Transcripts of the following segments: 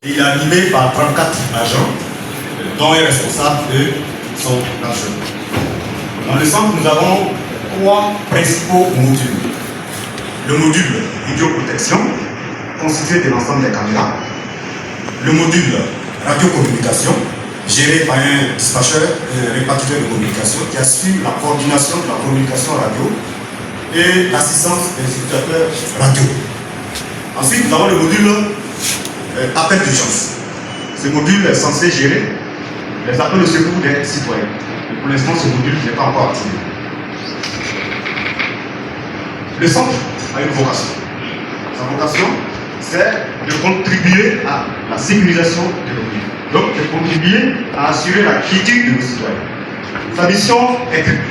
Il est animé par 34 agents, dont est responsable de son agent. Dans le centre, nous avons 3 principaux modules. Le module vidéoprotection, constitué de l'ensemble des caméras. Le module radiocommunication, géré par un dispatcheur répartiteur de communication qui assure la coordination de la communication radio et l'assistance des utilisateurs radio. Ensuite, nous avons le module appel d'urgence. Ce module est censé gérer les appels de secours des citoyens. Et pour l'instant, ce module n'est pas encore activé. Le centre a une vocation. Sa vocation, c'est de contribuer à la sécurisation de nos vies. Donc, de contribuer à assurer la quiétude de nos citoyens. Sa mission est triple,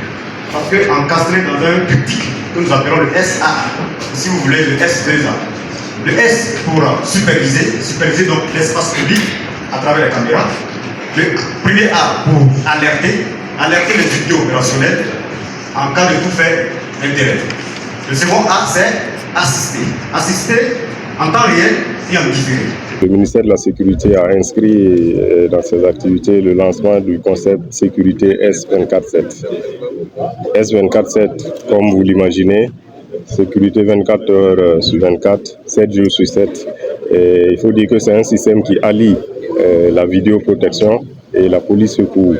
parce qu'encastrée dans un triptyque que nous appelons le SA, si vous voulez, le S2A. Le S pour superviser donc l'espace public à travers les caméras. Le premier A pour alerter les unités opérationnelles en cas de tout fait d'intérêt. Le second A, c'est assister en temps réel et en différé. Le ministère de la Sécurité a inscrit dans ses activités le lancement du concept sécurité S247. S247, comme vous l'imaginez, sécurité 24 heures sur 24, 7 jours sur 7. Et il faut dire que c'est un système qui allie la vidéoprotection et la police secours.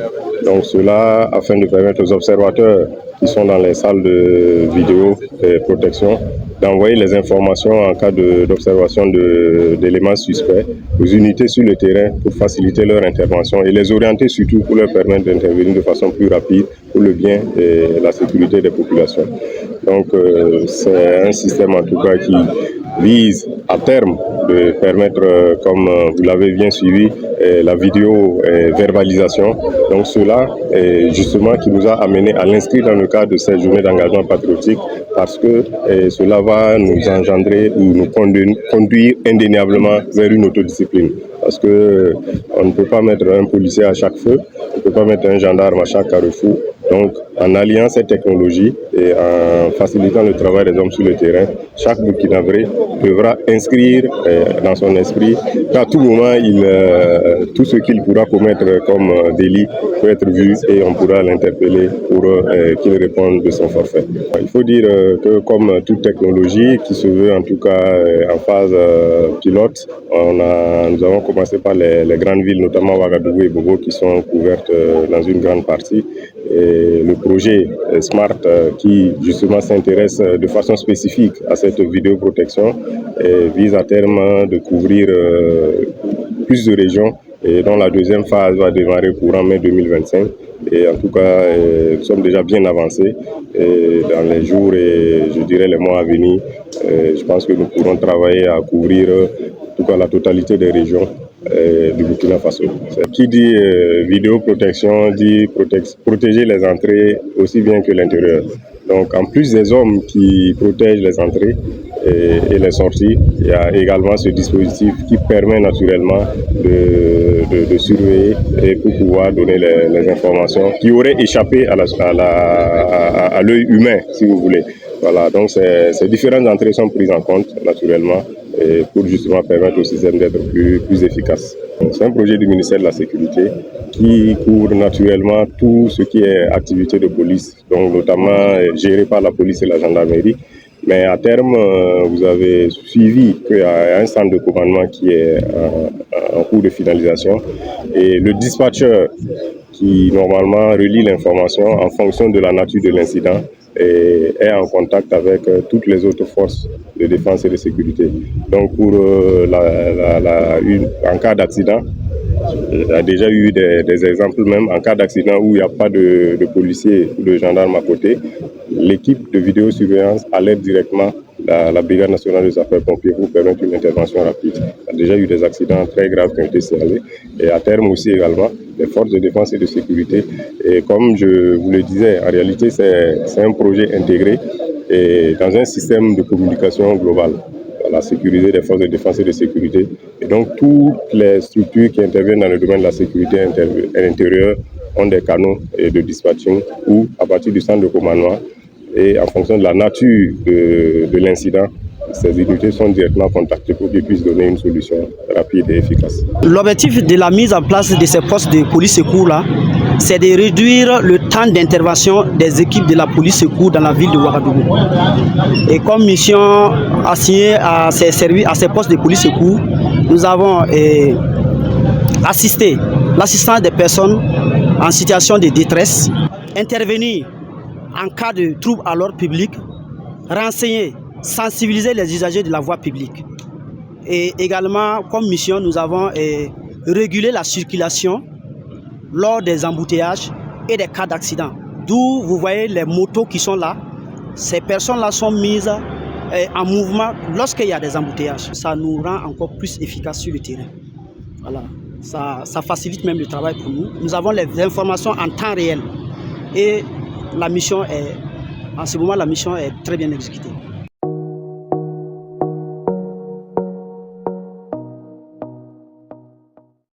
Donc cela afin de permettre aux observateurs qui sont dans les salles de vidéoprotection d'envoyer les informations en cas d'observation d'éléments suspects aux unités sur le terrain pour faciliter leur intervention et les orienter surtout pour leur permettre d'intervenir de façon plus rapide pour le bien et la sécurité des populations. Donc c'est un système en tout cas qui vise à terme de permettre, comme vous l'avez bien suivi, la vidéo verbalisation. Donc cela, justement, qui nous a amené à l'inscrire dans le cadre de cette journée d'engagement patriotique parce que cela va nous engendrer ou nous conduire indéniablement vers une autodiscipline. Parce que on ne peut pas mettre un policier à chaque feu, on ne peut pas mettre un gendarme à chaque carrefour. Donc, en alliant ces technologies et en facilitant le travail des hommes sur le terrain, chaque Burkinabé devra inscrire dans son esprit qu'à tout moment, tout ce qu'il pourra commettre comme délit peut être vu et on pourra l'interpeller pour qu'il réponde de son forfait. Il faut dire que comme toute technologie qui se veut en tout cas en phase pilote, nous avons commencé par les grandes villes, notamment Ouagadougou et Bobo, qui sont couvertes dans une grande partie. Et le projet SMART qui justement s'intéresse de façon spécifique à cette vidéoprotection vise à terme de couvrir plus de régions et dont la deuxième phase va démarrer courant mai 2025. Et en tout cas, nous sommes déjà bien avancés et dans les jours et je dirais les mois à venir. Je pense que nous pourrons travailler à couvrir en tout cas la totalité des régions du Burkina Faso. Qui dit vidéoprotection dit protéger les entrées aussi bien que l'intérieur. Donc en plus des hommes qui protègent les entrées et les sorties, il y a également ce dispositif qui permet naturellement de surveiller et pour pouvoir donner les informations qui auraient échappé à l'œil humain, si vous voulez. Voilà, donc ces différentes entrées sont prises en compte naturellement et pour justement permettre au système d'être plus efficace. C'est un projet du ministère de la Sécurité qui couvre naturellement tout ce qui est activité de police, donc notamment géré par la police et la gendarmerie. Mais à terme, vous avez suivi qu'il y a un centre de commandement qui est en cours de finalisation et le dispatcher qui normalement relie l'information en fonction de la nature de l'incident et est en contact avec toutes les autres forces de défense et de sécurité. Donc pour en cas d'accident, il y a déjà eu des exemples même en cas d'accident où il n'y a pas de policiers ou de gendarmes à côté. L'équipe de vidéosurveillance alerte directement la Brigade nationale des sapeurs-pompiers pour permettre une intervention rapide. Il y a déjà eu des accidents très graves qui ont été signalés et à terme aussi également les forces de défense et de sécurité. Et comme je vous le disais, en réalité c'est un projet intégré et dans un système de communication global. La sécurité des forces de défense et de sécurité. Et donc, toutes les structures qui interviennent dans le domaine de la sécurité intérieure ont des canaux de dispatching où, à partir du centre de commandement et en fonction de la nature de l'incident, ces unités sont directement contactées pour qu'ils puissent donner une solution rapide et efficace. L'objectif de la mise en place de ces postes de police secours là, c'est de réduire le temps d'intervention des équipes de la police secours dans la ville de Ouagadougou. Et comme mission assignée à ces postes de police secours, nous avons assisté l'assistance des personnes en situation de détresse, intervenir en cas de trouble à l'ordre public, renseigner, sensibiliser les usagers de la voie publique. Et également, comme mission, nous avons régulé la circulation lors des embouteillages et des cas d'accident. D'où vous voyez les motos qui sont là. Ces personnes-là sont mises en mouvement lorsqu'il y a des embouteillages. Ça nous rend encore plus efficaces sur le terrain. Voilà. Ça facilite même le travail pour nous. Nous avons les informations en temps réel. Et la mission en ce moment, la mission est très bien exécutée.